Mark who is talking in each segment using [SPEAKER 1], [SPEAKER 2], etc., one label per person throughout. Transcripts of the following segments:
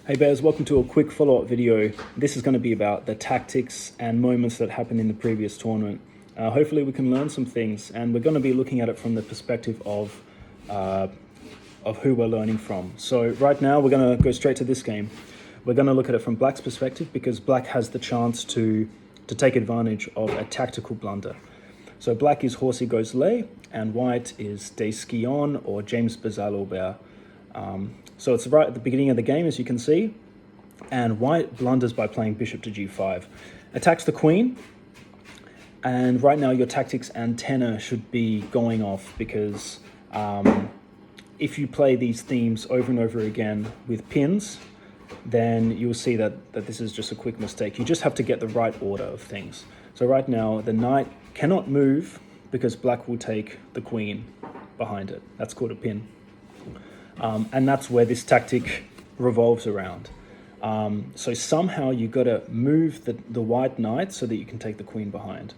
[SPEAKER 1] Hey Bears, welcome to a quick follow-up video. This is going to be about the tactics and moments that happened in the previous tournament. Hopefully we can learn some things, and we're going to be looking at it from the perspective of who we're learning from. So right now we're going to go straight to this game. We're going to look at it from Black's perspective because Black has the chance to take advantage of a tactical blunder. So Black is Horsey goes lay, and White is Day Ski on or James Bazal so it's right at the beginning of the game, as you can see, and White blunders by playing bishop to g5, attacks the queen, and right now your tactics antenna should be going off because if you play these themes over and over again with pins, then you'll see that this is just a quick mistake. You just have to get the right order of things. So right now the knight cannot move because Black will take the queen behind it. That's called a pin. And that's where this tactic revolves around. So somehow you got to move the white knight so that you can take the queen behind.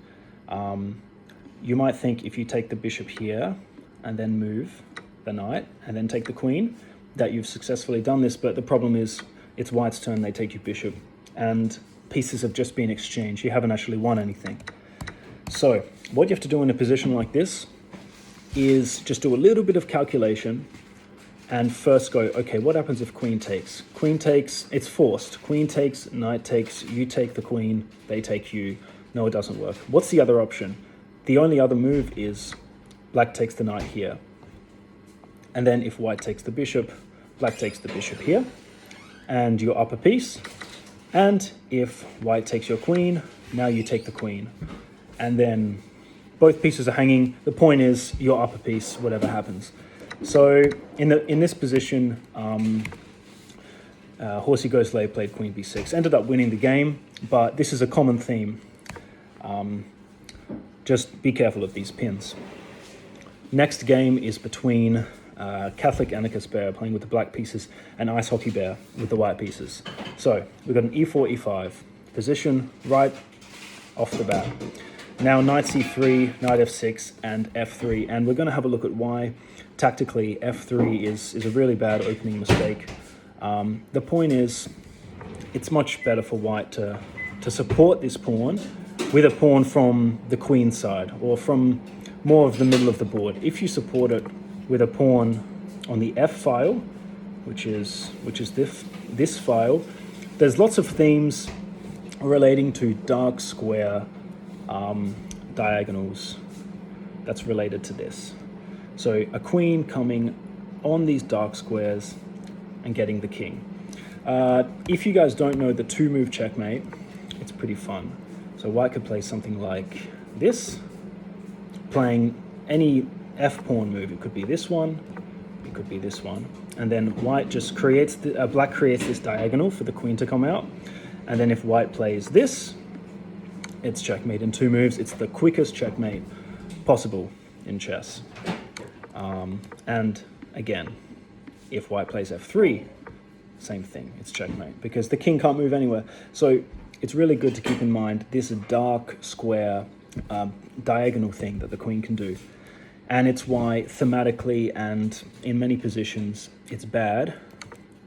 [SPEAKER 1] You might think if you take the bishop here and then move the knight and then take the queen, that you've successfully done this, but the problem is it's White's turn, they take your bishop, and pieces have just been exchanged. You haven't actually won anything. So what you have to do in a position like this is just do a little bit of calculation and first go, okay, what happens if queen takes? Queen takes, it's forced. Queen takes, knight takes, you take the queen, they take you. No, it doesn't work. What's the other option? The only other move is Black takes the knight here. And then if White takes the bishop, Black takes the bishop here, and your upper piece. And if White takes your queen, now you take the queen. And then both pieces are hanging. The point is your upper piece, whatever happens. So in this position, Horsey goes lay, played queen b6, ended up winning the game, but this is a common theme. Just be careful of these pins. Next game is between Catholic Anarchist Bear playing with the black pieces and Ice Hockey Bear with the white pieces. So we've got an e4, e5 position right off the bat. Now knight c3, knight f6, and f3, and we're going to have a look at why tactically f3 is a really bad opening mistake. The point is, it's much better for White to support this pawn with a pawn from the queen side or from more of the middle of the board. If you support it with a pawn on the f file, which is this file, there's lots of themes relating to dark square diagonals that's related to this. So a queen coming on these dark squares and getting the king. If you guys don't know the two-move checkmate, it's pretty fun. So White could play something like this, playing any f-pawn move. It could be this one, it could be this one. And then White just creates, Black creates this diagonal for the queen to come out. And then if White plays this, it's checkmate in two moves. It's the quickest checkmate possible in chess. And again, if White plays f3, same thing, it's checkmate because the king can't move anywhere. So it's really good to keep in mind this dark square diagonal thing that the queen can do. And it's why thematically and in many positions, it's bad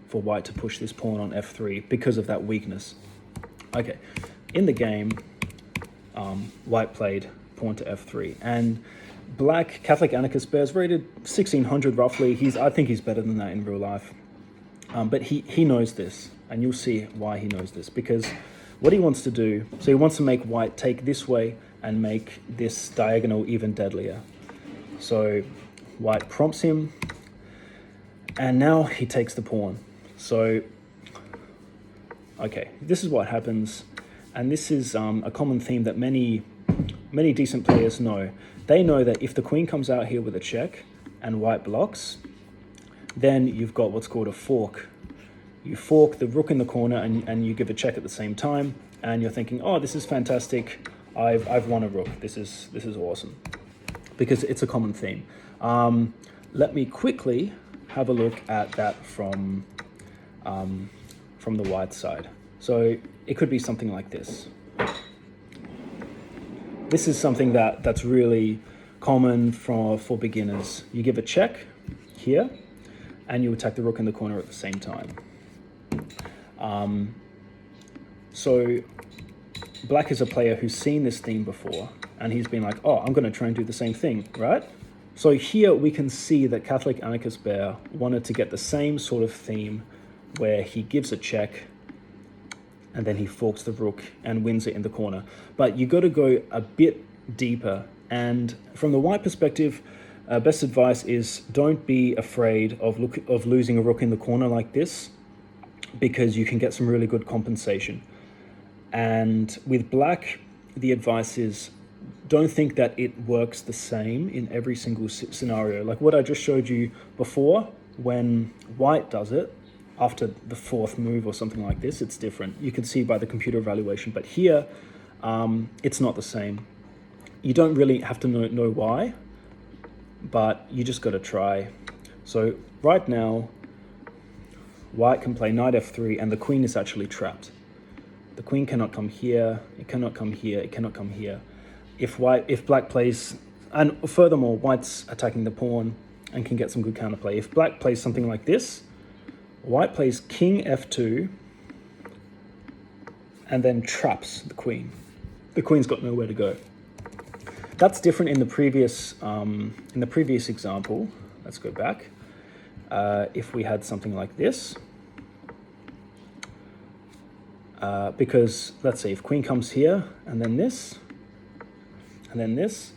[SPEAKER 1] for White to push this pawn on f3 because of that weakness. Okay, in the game, White played pawn to f3, and Black Catholic Anarchist Bears rated 1600 roughly. I think he's better than that in real life, but he knows this, and you'll see why he knows this, because what he wants to do, so he wants to make White take this way and make this diagonal even deadlier. So White prompts him, and now he takes the pawn. So okay, this is what happens. And this is a common theme that many decent players know. They know that if the queen comes out here with a check and White blocks, then you've got what's called a fork. You fork the rook in the corner and you give a check at the same time, and you're thinking, oh, this is fantastic. I've won a rook. This is awesome, because it's a common theme. Let me quickly have a look at that from the White side. So it could be something like this. This is something that's really common for beginners. You give a check here, and you attack the rook in the corner at the same time. So Black is a player who's seen this theme before, and he's been like, oh, I'm going to try and do the same thing, right? So here we can see that Catholic Anarchist Bear wanted to get the same sort of theme where he gives a check and then he forks the rook and wins it in the corner. But you got to go a bit deeper. And from the white perspective, best advice is don't be afraid of losing a rook in the corner like this, because you can get some really good compensation. And with black, the advice is don't think that it works the same in every single scenario. Like what I just showed you before, when white does it, after the fourth move or something like this, it's different. You can see by the computer evaluation, but here, it's not the same. You don't really have to know why, but you just got to try. So right now, white can play knight f3, and the queen is actually trapped. The queen cannot come here, it cannot come here, it cannot come here. If black plays, and furthermore, white's attacking the pawn and can get some good counterplay. If black plays something like this, white plays king f2 and then traps the queen. The queen's got nowhere to go. That's different in the previous example. Let's go back. If we had something like this, because let's say if queen comes here and then this, and then this,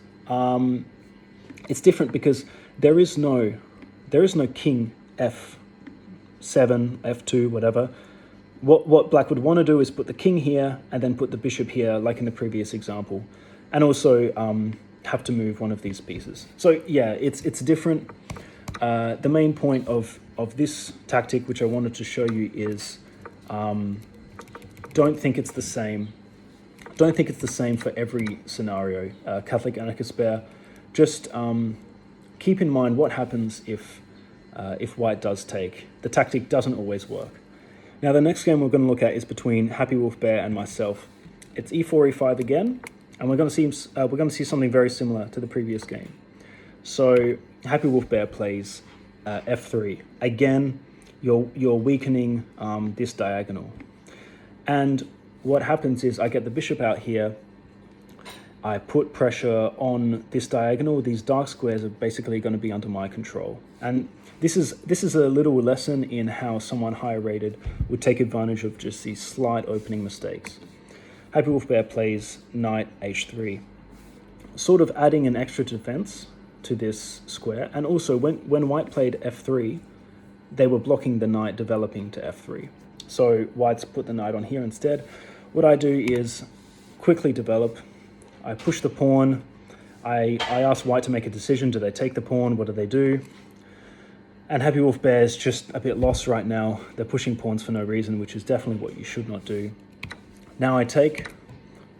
[SPEAKER 1] it's different because there is no king f7, f2, whatever. What black would want to do is put the king here and then put the bishop here, like in the previous example, and also have to move one of these pieces. So yeah, it's different. The main point of this tactic, which I wanted to show you, is don't think it's the same. Don't think it's the same for every scenario. Catholic Anarchist Bear, just keep in mind what happens if white does take. The tactic doesn't always work. Now the next game we're going to look at is between Happy Wolf Bear and myself. It's e4, e5 again, and we're going to see something very similar to the previous game. So Happy Wolf Bear plays f3. Again, you're weakening this diagonal. And what happens is I get the bishop out here. I put pressure on this diagonal. These dark squares are basically going to be under my control. And this is a little lesson in how someone higher rated would take advantage of just these slight opening mistakes. Happy Wolf Bear plays knight h3, sort of adding an extra defense to this square. And also when white played f3, they were blocking the knight developing to f3. So white's put the knight on here instead. What I do is quickly develop. I push the pawn. I ask white to make a decision. Do they take the pawn? What do they do? And Happy Wolf Bear is just a bit lost right now. They're pushing pawns for no reason, which is definitely what you should not do. Now I take.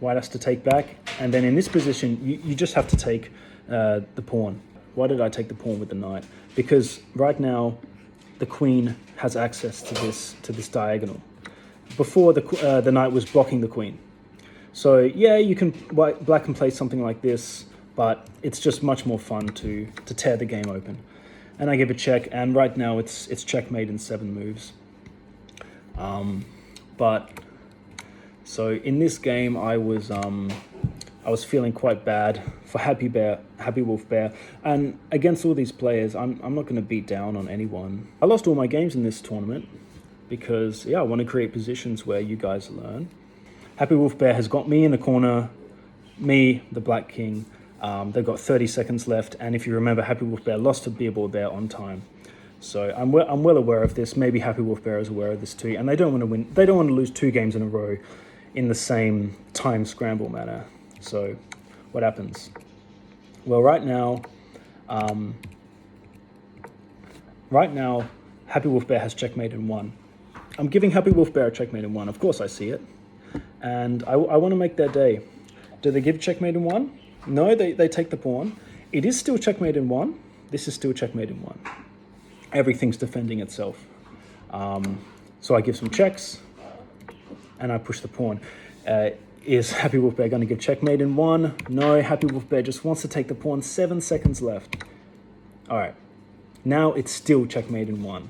[SPEAKER 1] White has to take back. And then in this position, you just have to take the pawn. Why did I take the pawn with the knight? Because right now, the queen has access to this diagonal. Before the knight was blocking the queen. So yeah, black can play something like this, but it's just much more fun to tear the game open. And I give a check, and right now it's checkmate in 7 moves. But so in this game, I was feeling quite bad for Happy Wolf Bear, and against all these players, I'm not going to beat down on anyone. I lost all my games in this tournament because I want to create positions where you guys learn. Happy Wolf Bear has got me in the corner, me, the Black King. They've got 30 seconds left, and if you remember, Happy Wolf Bear lost to Bearball Bear on time. So I'm well aware of this. Maybe Happy Wolf Bear is aware of this too, and they don't want to win. They don't want to lose 2 games in a row in the same time scramble manner. So what happens? Well, right now, Happy Wolf Bear has checkmate in 1. I'm giving Happy Wolf Bear a checkmate in 1. Of course I see it. And I want to make their day. Do they give checkmate in 1? No, they take the pawn. It is still checkmate in 1. This is still checkmate in 1. Everything's defending itself. So I give some checks, and I push the pawn. Is Happy Wolf Bear going to give checkmate in 1? No, Happy Wolf Bear just wants to take the pawn. 7 seconds left. All right. Now it's still checkmate in 1.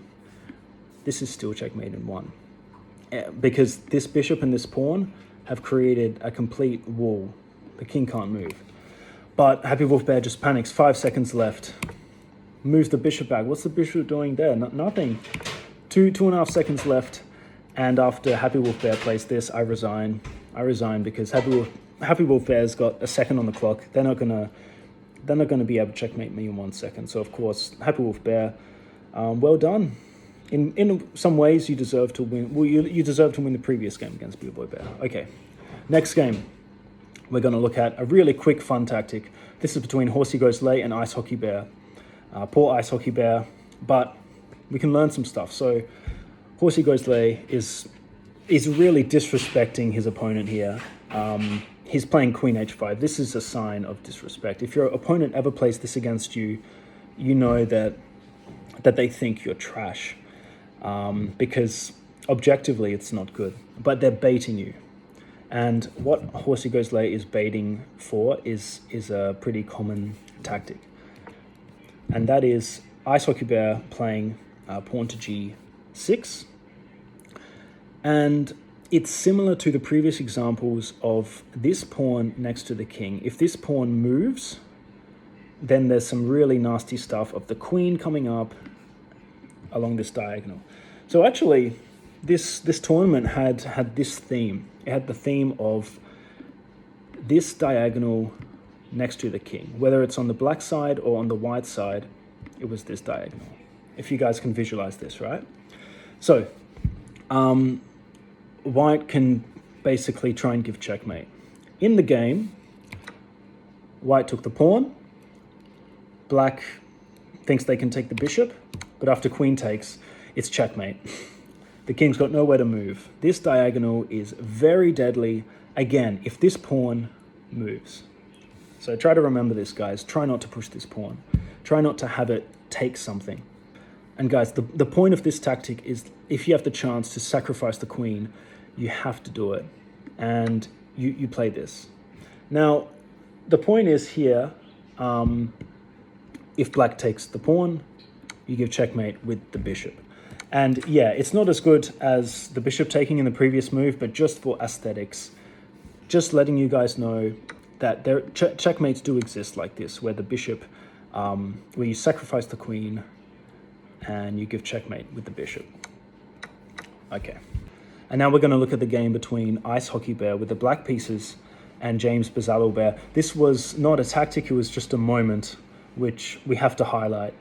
[SPEAKER 1] This is still checkmate in 1. because this bishop and this pawn have created a complete wall. The king can't move. But Happy Wolf Bear just panics. 5 seconds left. Moves the bishop back. What's the bishop doing there? Nothing. 2.5 seconds left. And after Happy Wolf Bear plays this, I resign. I resign because Happy Wolf Bear's got a second on the clock. They're not gonna be able to checkmate me in 1 second. So of course, Happy Wolf Bear, well done. In some ways, you deserve to win. Well, you deserve to win the previous game against Beer Boy Bear. Okay, next game, we're going to look at a really quick, fun tactic. This is between Horsey Goes Late and Ice Hockey Bear. Poor Ice Hockey Bear, but we can learn some stuff. So Horsey Goes Late is really disrespecting his opponent here. He's playing Queen H5. This is a sign of disrespect. If your opponent ever plays this against you, you know that they think you're trash. Because objectively it's not good, but they're baiting you. And what Horsey Goes Late is baiting for is a pretty common tactic. And that is Ice Hockey Bear playing pawn to G6. And it's similar to the previous examples of this pawn next to the king. If this pawn moves, then there's some really nasty stuff of the queen coming up along this diagonal. So actually, this tournament had this theme. It had the theme of this diagonal next to the king. Whether it's on the black side or on the white side, it was this diagonal. If you guys can visualize this, right? So, white can basically try and give checkmate. In the game, white took the pawn. Black thinks they can take the bishop, but after queen takes, it's checkmate. The king's got nowhere to move. This diagonal is very deadly, again, if this pawn moves. So try to remember this, guys. Try not to push this pawn. Try not to have it take something. And guys, the point of this tactic is if you have the chance to sacrifice the queen, you have to do it. And you play this. Now, the point is here, if black takes the pawn, you give checkmate with the bishop. And yeah, it's not as good as the bishop taking in the previous move, but just for aesthetics, just letting you guys know that there checkmates do exist like this, where the bishop, where you sacrifice the queen and you give checkmate with the bishop. Okay. And now we're going to look at the game between Ice Hockey Bear with the black pieces and James Bazallo Bear. This was not a tactic, it was just a moment, which we have to highlight.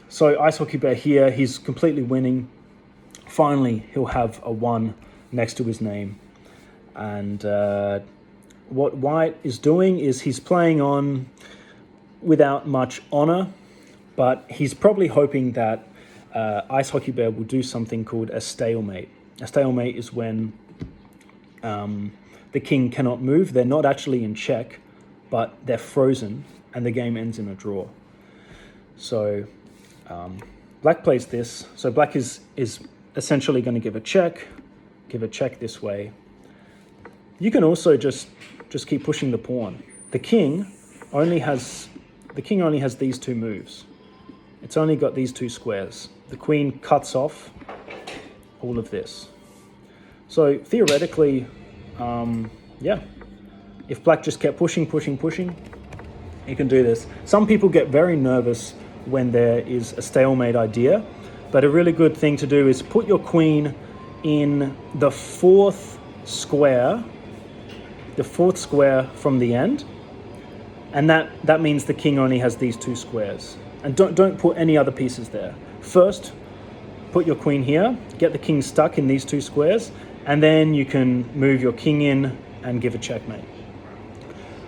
[SPEAKER 1] So Ice Hockey Bear here, he's completely winning. Finally, he'll have a 1 next to his name. And what white is doing is he's playing on without much honor, but he's probably hoping that Ice Hockey Bear will do something called a stalemate. A stalemate is when the king cannot move. They're not actually in check, but they're frozen, and the game ends in a draw. So black plays this. So black is essentially going to give a check this way. You can also just keep pushing the pawn. The king only has these 2 moves. It's only got these 2 squares. The queen cuts off all of this. So theoretically, yeah, if black just kept pushing, you can do this. Some people get very nervous when there is a stalemate idea, but a really good thing to do is put your queen in the 4th square from the end, and that means the king only has these 2 squares. And don't put any other pieces there. First, put your queen here, get the king stuck in these 2 squares, and then you can move your king in and give a checkmate.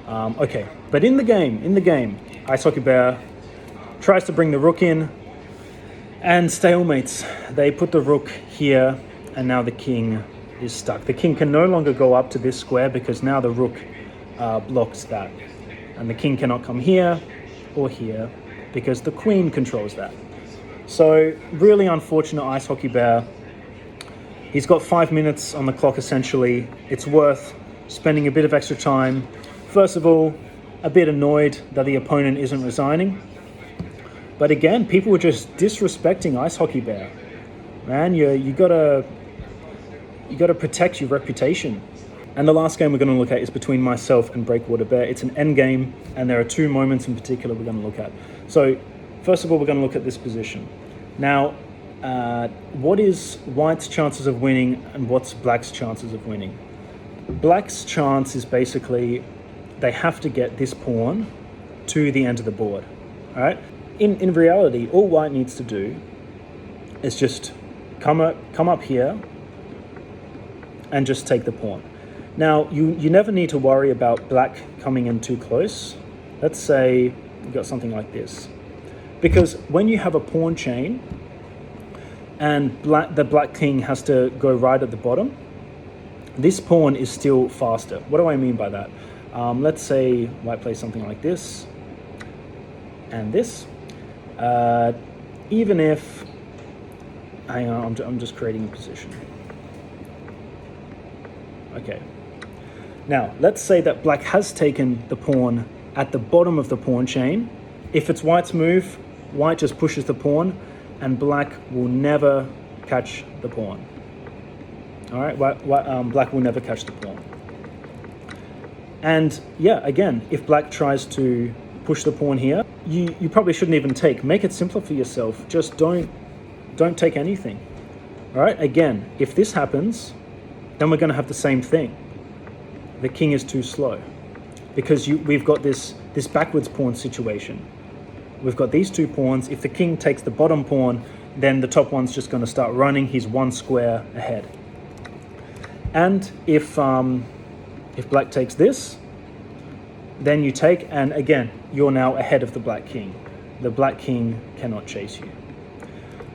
[SPEAKER 1] Okay, but in the game, Ice Hockey Bear tries to bring the rook in, and stalemates. They put the rook here, and now the king is stuck. The king can no longer go up to this square because now the rook blocks that. And the king cannot come here or here because the queen controls that. So really unfortunate Ice Hockey Bear. He's got 5 minutes on the clock essentially. It's worth spending a bit of extra time. First of all, a bit annoyed that the opponent isn't resigning. But again, people were just disrespecting Ice Hockey Bear. Man, you gotta You got to protect your reputation. And the last game we're going to look at is between myself and Breakwater Bear. It's an end game, and there are two moments in particular we're going to look at. So first of all, we're going to look at this position. Now, what is White's chances of winning and what's Black's chances of winning? Black's chance is basically they have to get this pawn to the end of the board. All right. In reality, all White needs to do is just come up here and just take the pawn. Now, you never need to worry about Black coming in too close. Let's say you got something like this. Because when you have a pawn chain and the Black king has to go right at the bottom, this pawn is still faster. What do I mean by that? Let's say White plays something like this and this. Even if, hang on, I'm just creating a position. Okay. Now, let's say that Black has taken the pawn at the bottom of the pawn chain. If it's White's move, White just pushes the pawn and Black will never catch the pawn. All right, Black will never catch the pawn. And yeah, again, if Black tries to push the pawn here, you probably shouldn't even take. Make it simpler for yourself. Just don't take anything. All right, again, if this happens, then we're going to have the same thing. The king is too slow because we've got this backwards pawn situation. We've got these two pawns. If the king takes the bottom pawn, then the top one's just going to start running. He's one square ahead. And if Black takes this, then you take, and again, you're now ahead of the Black king. The Black king cannot chase you.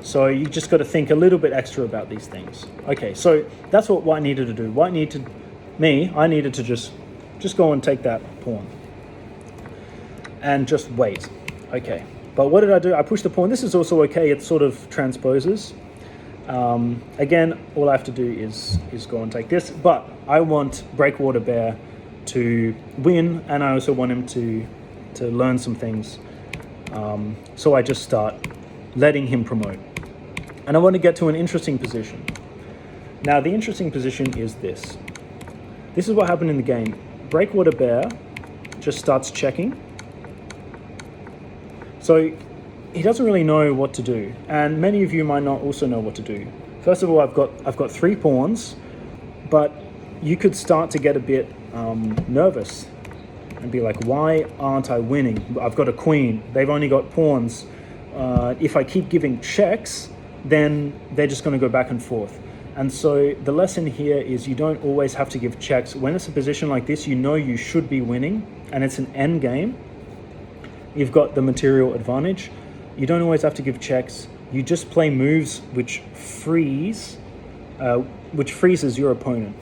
[SPEAKER 1] So you just got to think a little bit extra about these things. Okay, so that's what White needed to do. I needed to just go and take that pawn and just wait. Okay, but what did I do? I pushed the pawn. This is also okay. It sort of transposes. Again, all I have to do is go and take this. But I want Breakwater Bear to win, and I also want him to learn some things. So I just start letting him promote. And I want to get to an interesting position. Now, the interesting position is this. This is what happened in the game. Breakwater Bear just starts checking. So he doesn't really know what to do. And many of you might not also know what to do. First of all, I've got 3 pawns, but you could start to get a bit nervous and be like, why aren't I winning? I've got a queen. They've only got pawns. If I keep giving checks, then they're just going to go back and forth. And so the lesson here is you don't always have to give checks. When it's a position like this, you know you should be winning, and it's an end game. You've got the material advantage. You don't always have to give checks. You just play moves which freezes your opponent.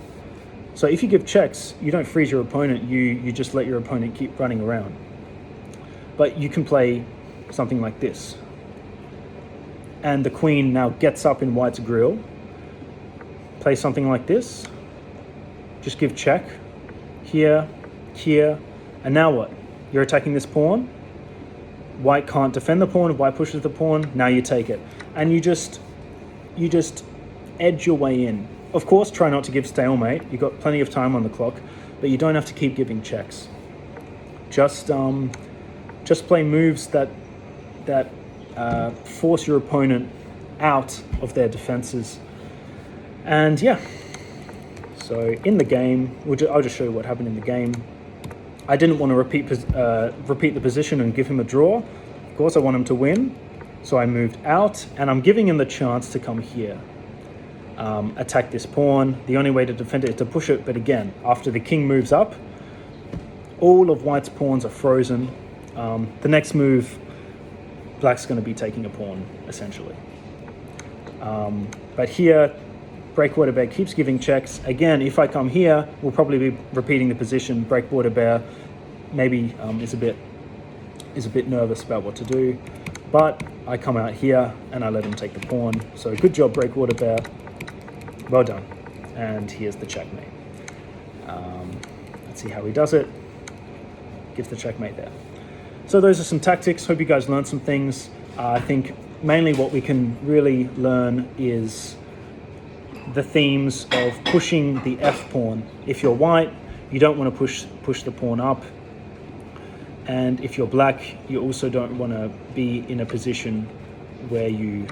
[SPEAKER 1] So if you give checks, you don't freeze your opponent. You just let your opponent keep running around. But you can play something like this. And the queen now gets up in White's grill. Play something like this. Just give check. Here, here. And now what? You're attacking this pawn. White can't defend the pawn. White pushes the pawn. Now you take it. And you just edge your way in. Of course, try not to give stalemate. You've got plenty of time on the clock, but you don't have to keep giving checks. Just play moves that force your opponent out of their defenses. And yeah, so in the game, I'll just show you what happened in the game. I didn't want to repeat the position and give him a draw. Of course, I want him to win. So I moved out, and I'm giving him the chance to come here. Attack this pawn. The only way to defend it is to push it, but again, after the king moves up, all of White's pawns are frozen. The next move, Black's going to be taking a pawn, essentially. But here, Breakwater Bear keeps giving checks. Again, if I come here, we'll probably be repeating the position. Breakwater Bear maybe is a bit nervous about what to do, but I come out here and I let him take the pawn. So good job, Breakwater Bear. Well done. And here's the checkmate. Let's see how he does it. Gives the checkmate there. So those are some tactics. Hope you guys learned some things. I think mainly what we can really learn is the themes of pushing the F pawn. If you're white, you don't want to push the pawn up. And if you're black, you also don't want to be in a position where you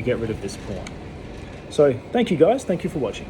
[SPEAKER 1] get rid of this pawn. So thank you guys, thank you for watching.